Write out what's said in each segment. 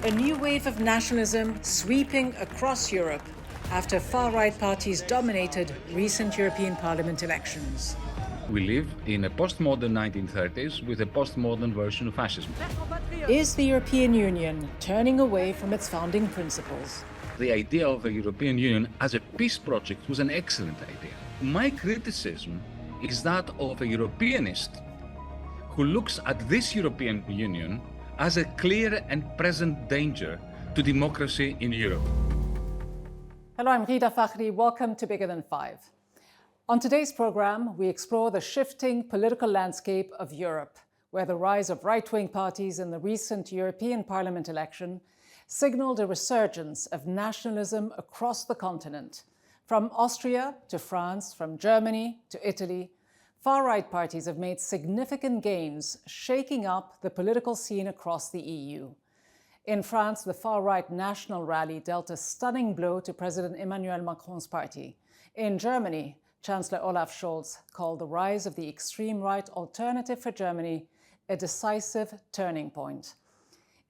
A new wave of nationalism sweeping across Europe after far-right parties dominated recent European Parliament elections. We live in a postmodern 1930s with a postmodern version of fascism. Is the European Union turning away from its founding principles? The idea of a European Union as a peace project was an excellent idea. My criticism is that of a Europeanist who looks at this European Union as a clear and present danger to democracy in Europe. Hello, I'm Ghida Fakhry. Welcome to Bigger Than Five. On today's program, we explore the shifting political landscape of Europe, where the rise of right-wing parties in the recent European Parliament election signaled a resurgence of nationalism across the continent. From Austria to France, from Germany to Italy, far-right parties have made significant gains, shaking up the political scene across the EU. In France, the far-right National Rally dealt a stunning blow to President Emmanuel Macron's party. In Germany, Chancellor Olaf Scholz called the rise of the extreme right Alternative for Germany a decisive turning point.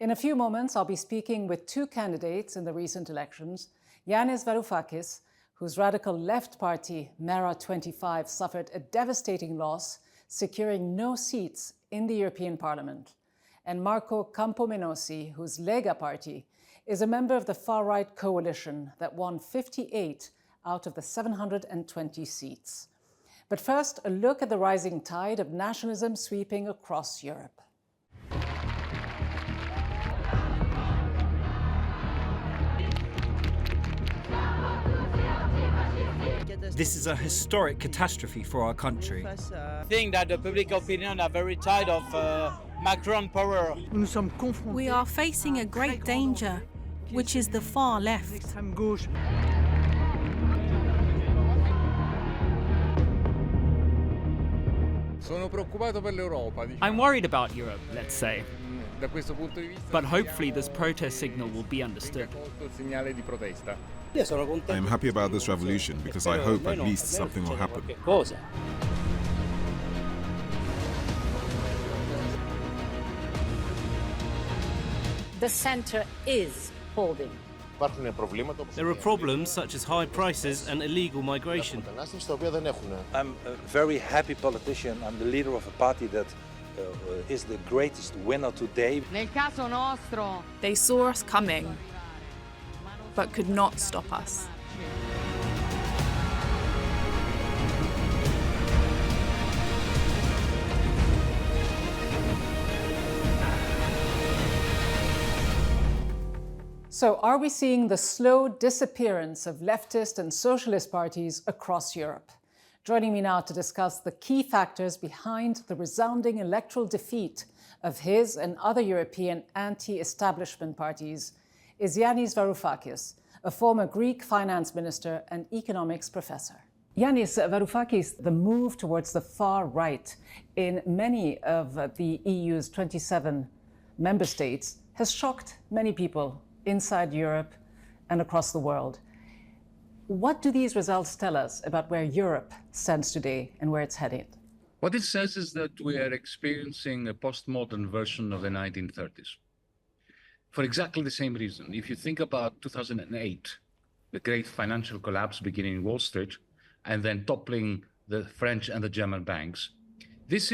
In a few moments, I'll be speaking with two candidates in the recent elections, Yanis Varoufakis, whose radical left party, Mera25, suffered a devastating loss, securing no seats in the European Parliament, and Marco Campomenosi, whose Lega party is a member of the far-right coalition that won 58 out of the 720 seats. But first, a look at the rising tide of nationalism sweeping across Europe. This is a historic catastrophe for our country. I think that the public opinion are very tired of Macron power. We are facing a great danger, which is the far left. I'm worried about Europe, let's say. But hopefully this protest signal will be understood. I am happy about this revolution because I hope at least something will happen. The centre is holding. There are problems such as high prices and illegal migration. I'm a very happy politician. I'm the leader of a party that is the greatest winner today. They saw us coming, but could not stop us. So are we seeing the slow disappearance of leftist and socialist parties across Europe? Joining me now to discuss the key factors behind the resounding electoral defeat of his and other European anti-establishment parties is Yanis Varoufakis, a former Greek finance minister and economics professor. Yanis Varoufakis, the move towards the far right in many of the EU's 27 member states has shocked many people inside Europe and across the world. What do these results tell us about where Europe stands today and where it's headed? What it says is that we are experiencing a postmodern version of the 1930s. For exactly the same reason. If you think about 2008, the great financial collapse beginning in Wall Street and then toppling the French and the German banks, this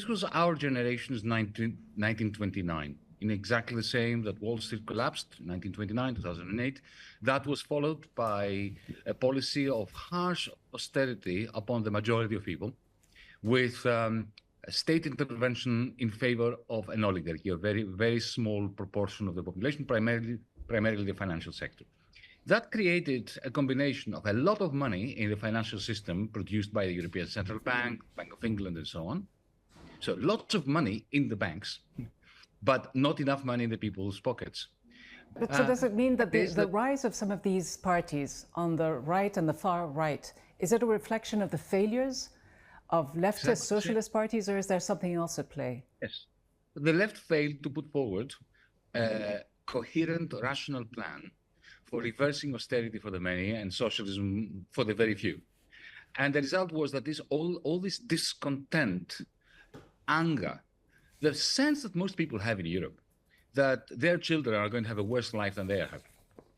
was our generation's 1929. In exactly the same that Wall Street collapsed, 1929, 2008. That was followed by a policy of harsh austerity upon the majority of people with state intervention in favor of an oligarchy, a very, very small proportion of the population, primarily the financial sector. That created a combination of a lot of money in the financial system produced by the European Central Bank, Bank of England, and so on. So lots of money in the banks, but not enough money in the people's pockets. But so does it mean that the rise of some of these parties on the right and the far right, is it a reflection of the failures of leftist socialist parties, or is there something else at play? Yes. The left failed to put forward a coherent, rational plan for reversing austerity for the many and socialism for the very few. And the result was that all this discontent, anger, the sense that most people have in Europe that their children are going to have a worse life than they have.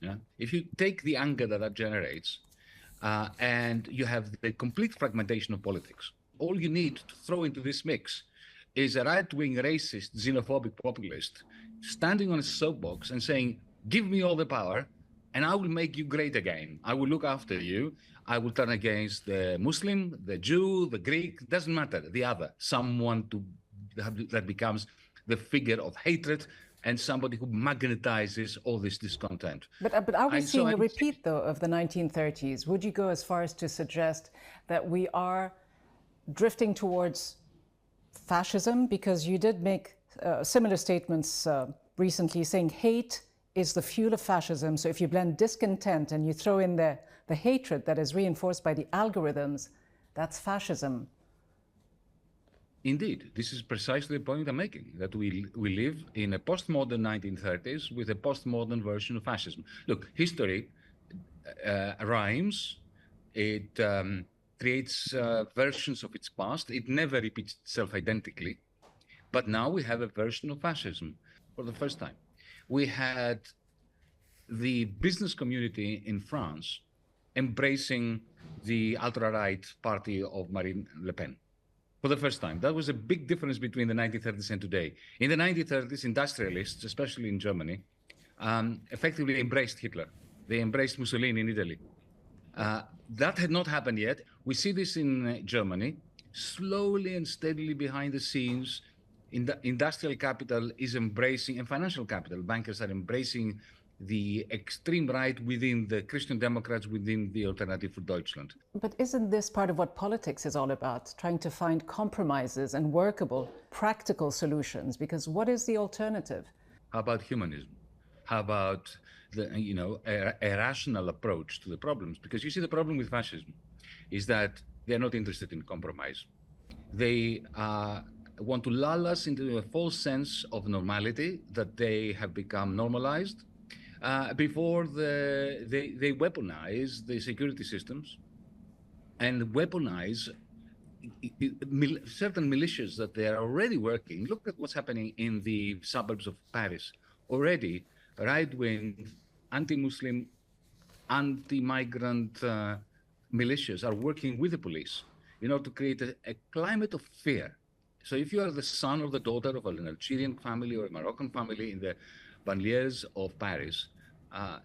Yeah? If you take the anger that generates, and you have the complete fragmentation of politics, all you need to throw into this mix is a right-wing racist, xenophobic populist standing on a soapbox and saying, give me all the power and I will make you great again. I will look after you. I will turn against the Muslim, the Jew, the Greek, doesn't matter, the other, someone that becomes the figure of hatred and somebody who magnetizes all this discontent. But are we seeing a repeat, though, of the 1930s? Would you go as far as to suggest that we are drifting towards fascism? Because you did make similar statements recently saying hate is the fuel of fascism. So if you blend discontent and you throw in the hatred that is reinforced by the algorithms, that's fascism. Indeed, this is precisely the point I'm making, that we live in a postmodern 1930s with a postmodern version of fascism. Look, history rhymes, it creates versions of its past, it never repeats itself identically, but now we have a version of fascism for the first time. We had the business community in France embracing the ultra-right party of Marine Le Pen. For the first time. That was a big difference between the 1930s and today. In the 1930s, industrialists, especially in Germany, effectively embraced Hitler. They embraced Mussolini in Italy. That had not happened yet. We see this in Germany, slowly and steadily behind the scenes. Industrial capital is embracing, and financial capital, bankers are embracing the extreme right within the Christian Democrats, within the Alternative for Deutschland. But isn't this part of what politics is all about? Trying to find compromises and workable, practical solutions? Because what is the alternative? How about humanism? How about a rational approach to the problems? Because you see, the problem with fascism is that they're not interested in compromise. They want to lull us into a false sense of normality, that they have become normalized, before they weaponize the security systems and weaponize certain militias that they are already working. Look at what's happening in the suburbs of Paris. Already, right-wing, anti-Muslim, anti-migrant militias are working with the police in order to create a climate of fear. So if you are the son or the daughter of an Algerian family or a Moroccan family in the banlieues of Paris,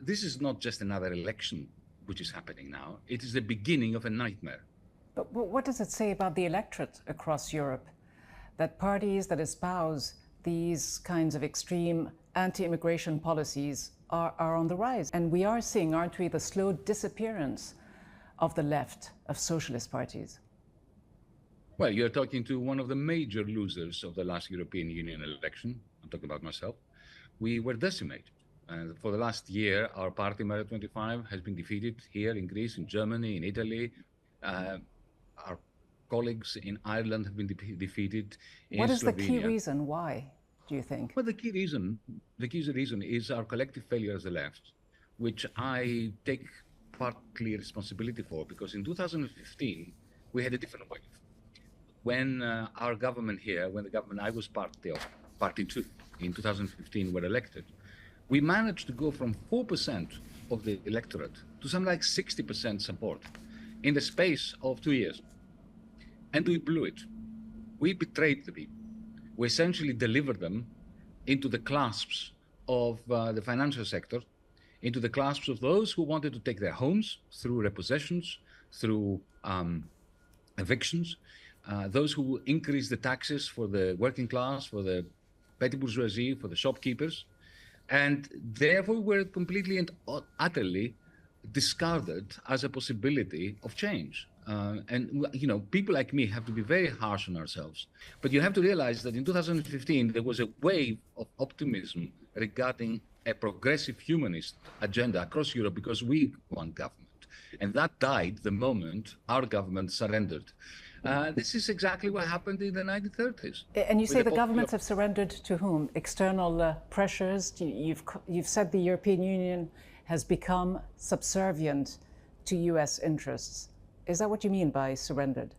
this is not just another election which is happening now. It is the beginning of a nightmare. But what does it say about the electorate across Europe? That parties that espouse these kinds of extreme anti-immigration policies are on the rise. And we are seeing, aren't we, the slow disappearance of the left, of socialist parties. Well, you're talking to one of the major losers of the last European Union election. I'm talking about myself. We were decimated. And for the last year, our party, Mera 25, has been defeated here in Greece, in Germany, in Italy. Our colleagues in Ireland have been defeated. What is the key reason? Why, do you think? Well, the key reason is our collective failure as the left, which I take partly responsibility for, because in 2015, we had a different wave. When our government here, when the government I was part of, Party 2, in 2015 were elected, we managed to go from 4% of the electorate to something like 60% support in the space of 2 years. And we blew it. We betrayed the people. We essentially delivered them into the clasps of the financial sector, into the clasps of those who wanted to take their homes through repossessions, through evictions, those who increased the taxes for the working class, for the petty bourgeoisie, for the shopkeepers, and therefore were completely and utterly discarded as a possibility of change. And people like me have to be very harsh on ourselves. But you have to realize that in 2015, there was a wave of optimism regarding a progressive humanist agenda across Europe because we won government. And that died the moment our government surrendered. This is exactly what happened in the 1930s. And you say the governments have surrendered to whom? External pressures? You've said the European Union has become subservient to US interests. Is that what you mean by surrendered?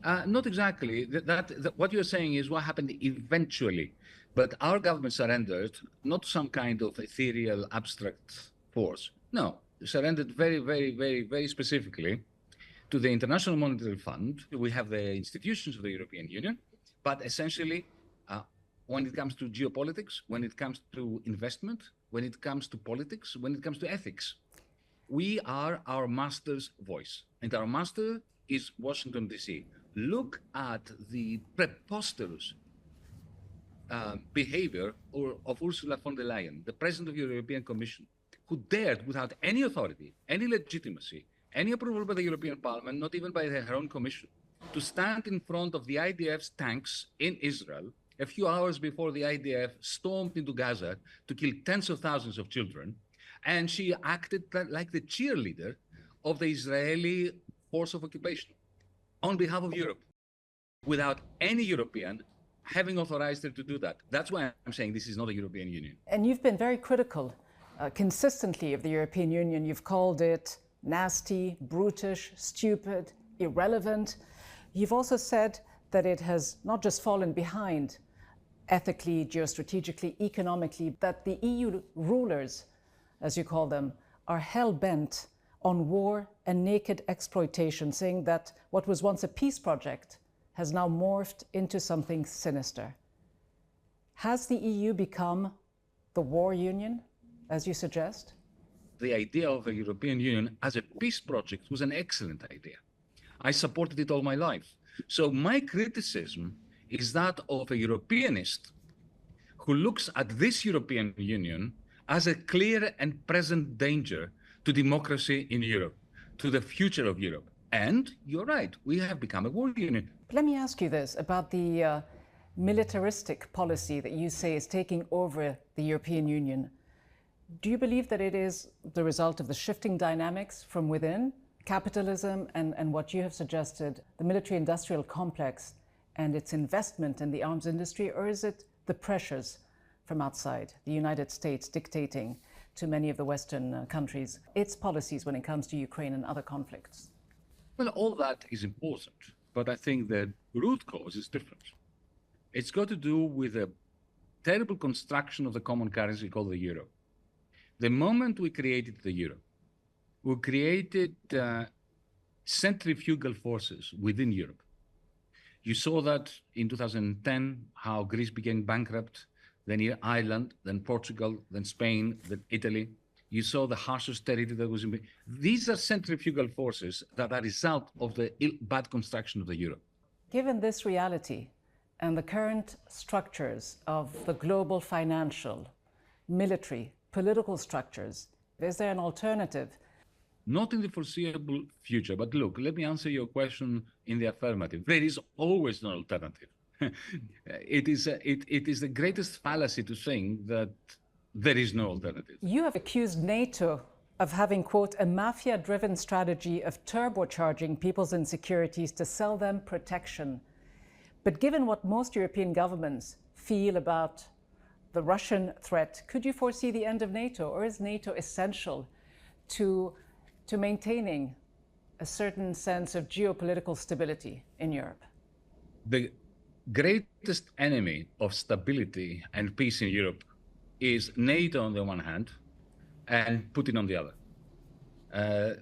Not exactly. What you're saying is what happened eventually. But our government surrendered not some kind of ethereal, abstract force. No, surrendered very, very, very, very specifically to the International Monetary Fund. We have the institutions of the European Union, but essentially, when it comes to geopolitics, when it comes to investment, when it comes to politics, when it comes to ethics, we are our master's voice. And our master is Washington, D.C. Look at the preposterous behavior of Ursula von der Leyen, the president of the European Commission, who dared, without any authority, any legitimacy, any approval by the European Parliament, not even by her own commission, to stand in front of the IDF's tanks in Israel a few hours before the IDF stormed into Gaza to kill tens of thousands of children. And she acted like the cheerleader of the Israeli force of occupation on behalf of Europe, without any European having authorized her to do that. That's why I'm saying this is not a European Union. And you've been very critical consistently of the European Union. You've called it nasty, brutish, stupid, irrelevant. You've also said that it has not just fallen behind ethically, geostrategically, economically, that the EU rulers, as you call them, are hell-bent on war and naked exploitation, saying that what was once a peace project has now morphed into something sinister. Has the EU become the war union, as you suggest? The idea of a European Union as a peace project was an excellent idea. I supported it all my life. So my criticism is that of a Europeanist who looks at this European Union as a clear and present danger to democracy in Europe, to the future of Europe. And you're right, we have become a war union. Let me ask you this about the militaristic policy that you say is taking over the European Union. Do you believe that it is the result of the shifting dynamics from within, capitalism and what you have suggested, the military-industrial complex and its investment in the arms industry, or is it the pressures from outside, the United States dictating to many of the Western countries its policies when it comes to Ukraine and other conflicts? Well, all that is important, but I think the root cause is different. It's got to do with a terrible construction of the common currency called the euro. The moment we created the euro, we created centrifugal forces within Europe. You saw that in 2010, how Greece became bankrupt, then Ireland, then Portugal, then Spain, then Italy. You saw the harsh austerity that was in. These are centrifugal forces that are a result of the bad construction of the euro. Given this reality and the current structures of the global financial, military, political structures, is there an alternative? Not in the foreseeable future, but look, let me answer your question in the affirmative. There is always an alternative. It is the greatest fallacy to think that there is no alternative. You have accused NATO of having, quote, a mafia-driven strategy of turbocharging people's insecurities to sell them protection. But given what most European governments feel about the Russian threat, could you foresee the end of NATO, or is NATO essential to maintaining a certain sense of geopolitical stability in Europe? The greatest enemy of stability and peace in Europe is NATO on the one hand and Putin on the other.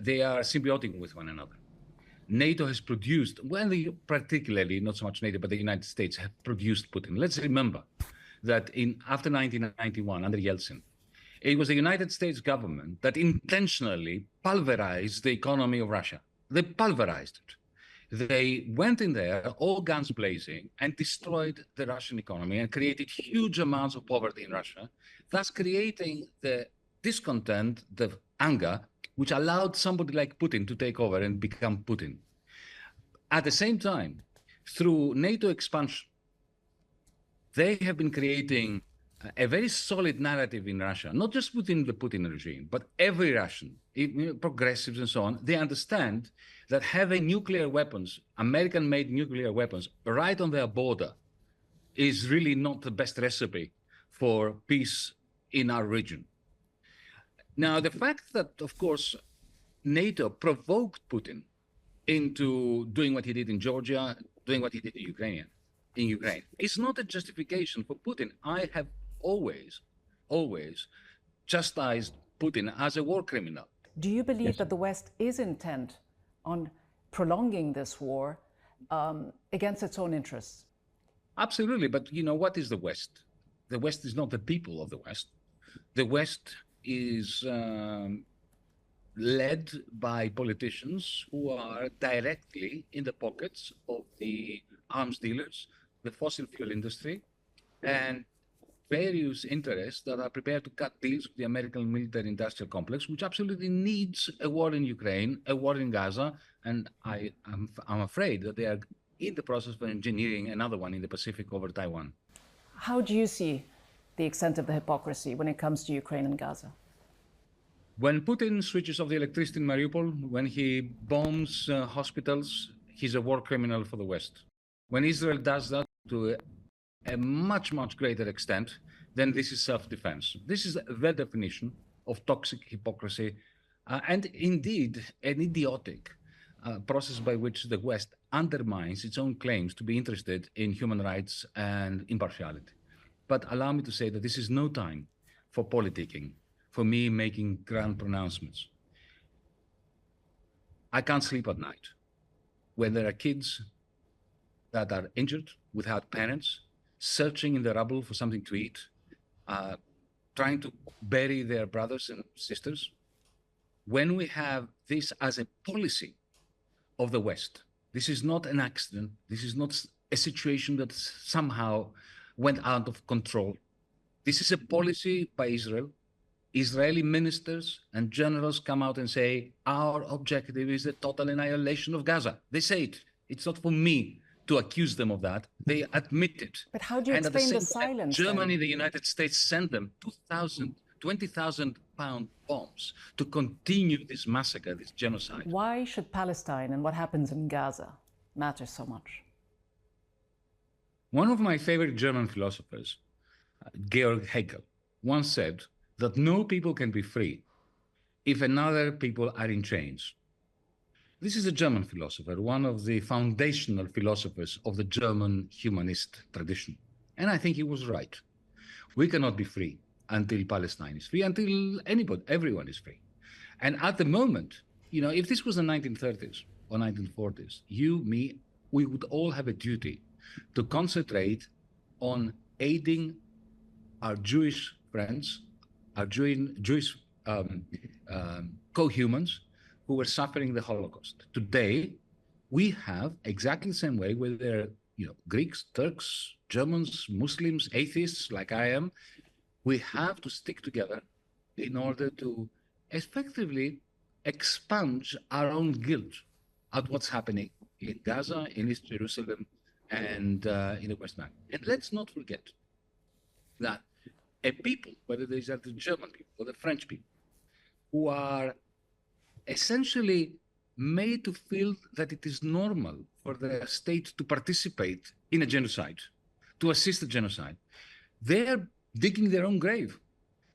They are symbiotic with one another. NATO has produced, well, particularly not so much NATO, but the United States have produced Putin. Let's remember that after 1991, under Yeltsin, it was the United States government that intentionally pulverized the economy of Russia. They pulverized it. They went in there, all guns blazing, and destroyed the Russian economy and created huge amounts of poverty in Russia, thus creating the discontent, the anger, which allowed somebody like Putin to take over and become Putin. At the same time, through NATO expansion, they have been creating a very solid narrative in Russia, not just within the Putin regime, but every Russian, progressives and so on. They understand that having nuclear weapons, American-made nuclear weapons, right on their border is really not the best recipe for peace in our region. Now, the fact that, of course, NATO provoked Putin into doing what he did in Georgia, doing what he did in Ukraine. It's not a justification for Putin. I have always chastised Putin as a war criminal. Do you believe that the West is intent on prolonging this war against its own interests? Absolutely, but what is the West? The West is not the people of the West. The West is led by politicians who are directly in the pockets of the arms dealers, the fossil fuel industry, and various interests that are prepared to cut deals with the American military industrial complex, which absolutely needs a war in Ukraine, a war in Gaza, and I'm afraid that they are in the process of engineering another one in the Pacific over Taiwan. How do you see the extent of the hypocrisy when it comes to Ukraine and Gaza? When Putin switches off the electricity in Mariupol, when he bombs hospitals, he's a war criminal for the West. When Israel does that to a much, much greater extent, then this is self-defense. This is the definition of toxic hypocrisy and indeed an idiotic process by which the West undermines its own claims to be interested in human rights and impartiality. But allow me to say that this is no time for politicking, for me making grand pronouncements. I can't sleep at night when there are kids that are injured without parents, searching in the rubble for something to eat, trying to bury their brothers and sisters. When we have this as a policy of the West, this is not an accident. This is not a situation that somehow went out of control. This is a policy by Israel. Israeli ministers and generals come out and say, our objective is the total annihilation of Gaza. They say it. It's not for me to accuse them of that. They admit it. But how do you explain the silence? Germany, the United States sent them 20,000-pound bombs to continue this massacre, this genocide. Why should Palestine and what happens in Gaza matter so much? One of my favorite German philosophers, Georg Hegel, once said that no people can be free if another people are in chains. This is a German philosopher, one of the foundational philosophers of the German humanist tradition. And I think he was right. We cannot be free until Palestine is free, until everyone is free. And at the moment, if this was the 1930s or 1940s, you, me, we would all have a duty to concentrate on aiding our Jewish friends, our Jewish co-humans who were suffering the Holocaust. Today, we have exactly the same way, whether they're Greeks, Turks, Germans, Muslims, atheists like I am. We have to stick together in order to effectively expunge our own guilt at what's happening in Gaza, in East Jerusalem, and in the West Bank. And let's not forget that a people, whether these are the German people or the French people, who are essentially made to feel that it is normal for the state to participate in a genocide, to assist a genocide, they're digging their own grave.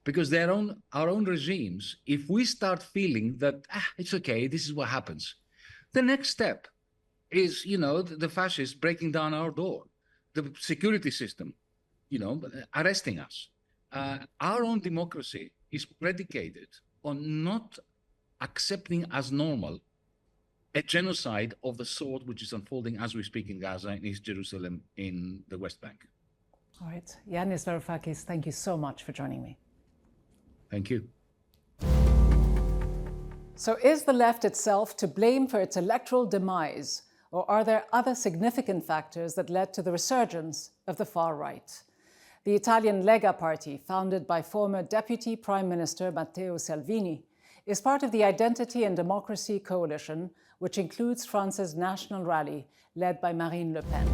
Because our own regimes, if we start feeling that, it's okay, this is what happens, the next step is, the fascists breaking down our door, the security system, arresting us. Our own democracy is predicated on not accepting as normal a genocide of the sort which is unfolding as we speak in Gaza, in East Jerusalem, in the West Bank. All right. Yanis Varoufakis, thank you so much for joining me. Thank you. So is the left itself to blame for its electoral demise, or are there other significant factors that led to the resurgence of the far right? The Italian Lega party, founded by former Deputy Prime Minister Matteo Salvini, is part of the Identity and Democracy Coalition, which includes France's National Rally, led by Marine Le Pen.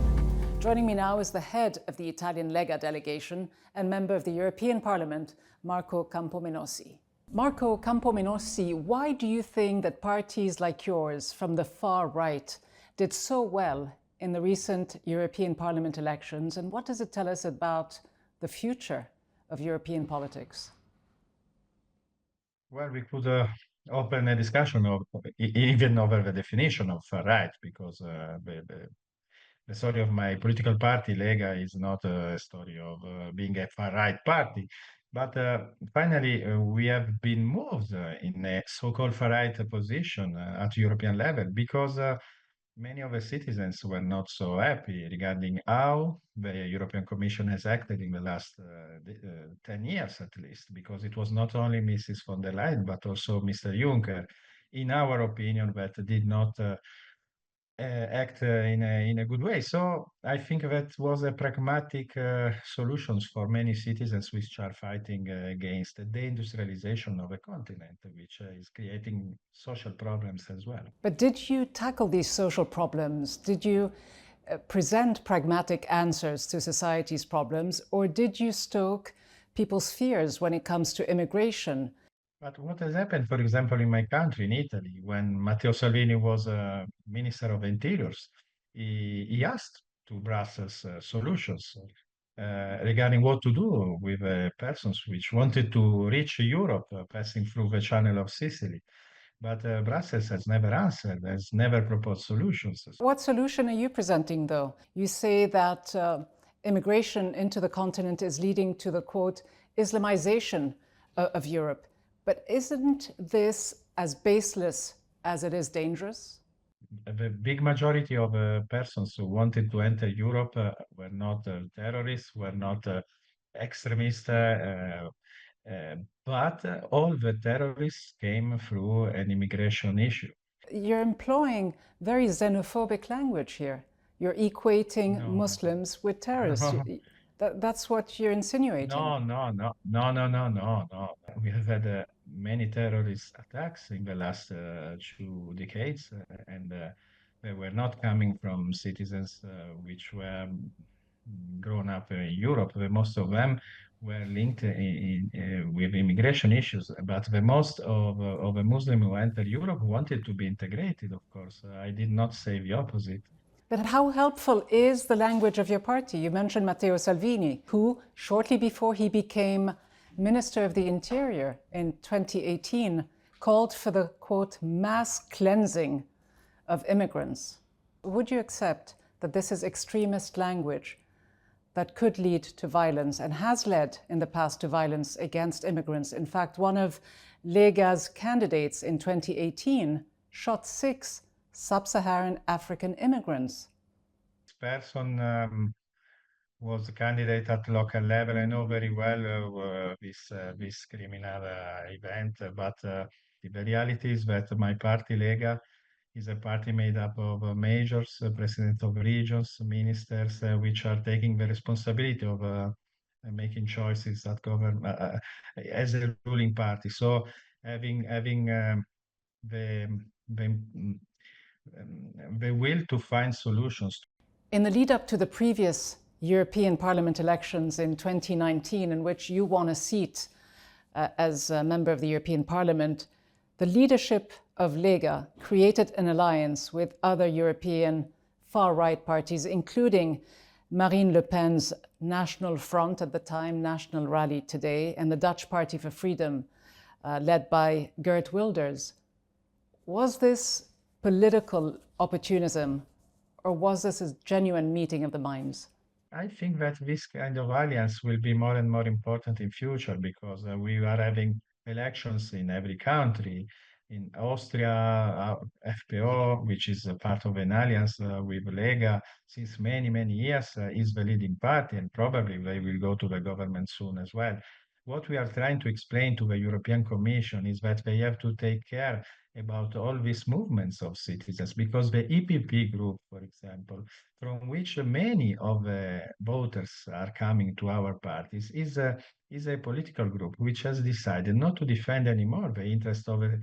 Joining me now is the head of the Italian Lega delegation and member of the European Parliament, Marco Campomenosi. Marco Campomenosi, why do you think that parties like yours from the far right did so well in the recent European Parliament elections, and what does it tell us about the future of European politics? Well, we could open a discussion of even over the definition of far right, because the story of my political party, Lega, is not a story of being a far-right party. But finally, we have been moved in a so-called far-right position at European level because many of the citizens were not so happy regarding how the European Commission has acted in the last 10 years at least, because it was not only Mrs. von der Leyen, but also Mr. Juncker, in our opinion, that did not act in a good way. So I think that was a pragmatic solutions for many citizens which are fighting against the deindustrialization of the continent, which is creating social problems as well. But did you tackle these social problems? Did you present pragmatic answers to society's problems, or did you stoke people's fears when it comes to immigration? But what has happened, for example, in my country, in Italy, when Matteo Salvini was Minister of Interiors, he asked to Brussels solutions regarding what to do with persons which wanted to reach Europe, passing through the Channel of Sicily. But Brussels has never answered, has never proposed solutions. What solution are you presenting, though? You say that immigration into the continent is leading to the, quote, Islamization of Europe. But isn't this as baseless as it is dangerous? The big majority of persons who wanted to enter Europe were not terrorists, were not extremists, but all the terrorists came through an immigration issue. You're employing very xenophobic language here. You're equating Muslims with terrorists. That's what you're insinuating. No. We have had many terrorist attacks in the last 2 decades, and they were not coming from citizens which were grown up in Europe. Most of them were linked with immigration issues, but the most of the Muslims who entered Europe wanted to be integrated, of course. I did not say the opposite. But how helpful is the language of your party? You mentioned Matteo Salvini, who, shortly before he became Minister of the Interior in 2018, called for the, quote, mass cleansing of immigrants. Would you accept that this is extremist language that could lead to violence and has led in the past to violence against immigrants? In fact, one of Lega's candidates in 2018 shot 6 sub-Saharan African immigrants. This person was a candidate at local level. I know very well this criminal event, but the reality is that my party, Lega, is a party made up of majors, president of regions, ministers, which are taking the responsibility of making choices that govern as a ruling party. So having the will to find solutions. In the lead up to the previous European Parliament elections in 2019, in which you won a seat as a member of the European Parliament, the leadership of Lega created an alliance with other European far-right parties, including Marine Le Pen's National Front at the time, National Rally today, and the Dutch Party for Freedom, led by Geert Wilders. Was this political opportunism, or was this a genuine meeting of the minds? I think that this kind of alliance will be more and more important in future because we are having elections in every country. In Austria, FPO, which is a part of an alliance with Lega since many, many years, is the leading party, and probably they will go to the government soon as well. What we are trying to explain to the European Commission is that they have to take care about all these movements of citizens, because the EPP group, for example, from which many of the voters are coming to our parties, is a political group which has decided not to defend anymore the interest of the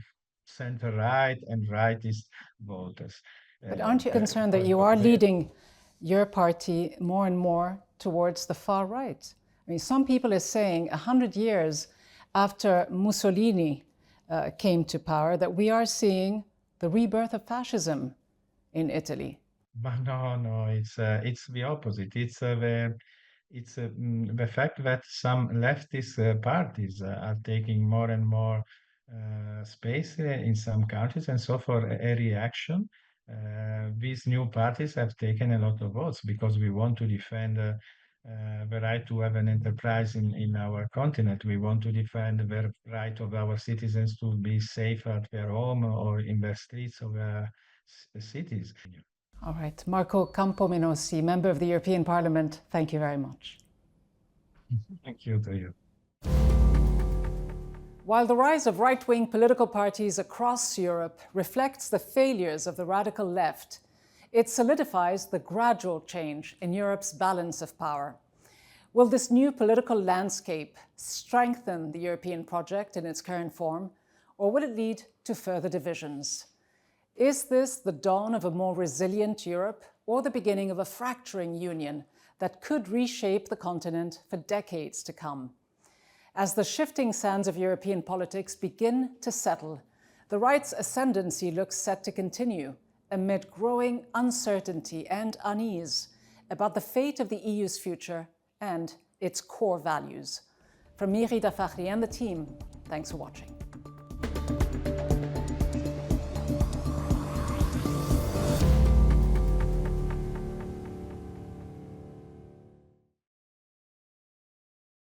center-right and rightist voters. But aren't you concerned that you are leading your party more and more towards the far right? I mean, some people are saying 100 years after Mussolini came to power that we are seeing the rebirth of fascism in Italy. But no, it's the opposite. It's the fact that some leftist parties are taking more and more space in some countries, and so for a reaction these new parties have taken a lot of votes because we want to defend the right to have an enterprise in our continent. We want to defend the right of our citizens to be safe at their home or in the streets of cities. All right. Marco Campomenosi, member of the European Parliament, thank you very much. Thank you to you. While the rise of right-wing political parties across Europe reflects the failures of the radical left, it solidifies the gradual change in Europe's balance of power. Will this new political landscape strengthen the European project in its current form, or will it lead to further divisions? Is this the dawn of a more resilient Europe, or the beginning of a fracturing union that could reshape the continent for decades to come? As the shifting sands of European politics begin to settle, the right's ascendancy looks set to continue amid growing uncertainty and unease about the fate of the EU's future and its core values. From me, Ghida, Fakhry, and the team, thanks for watching.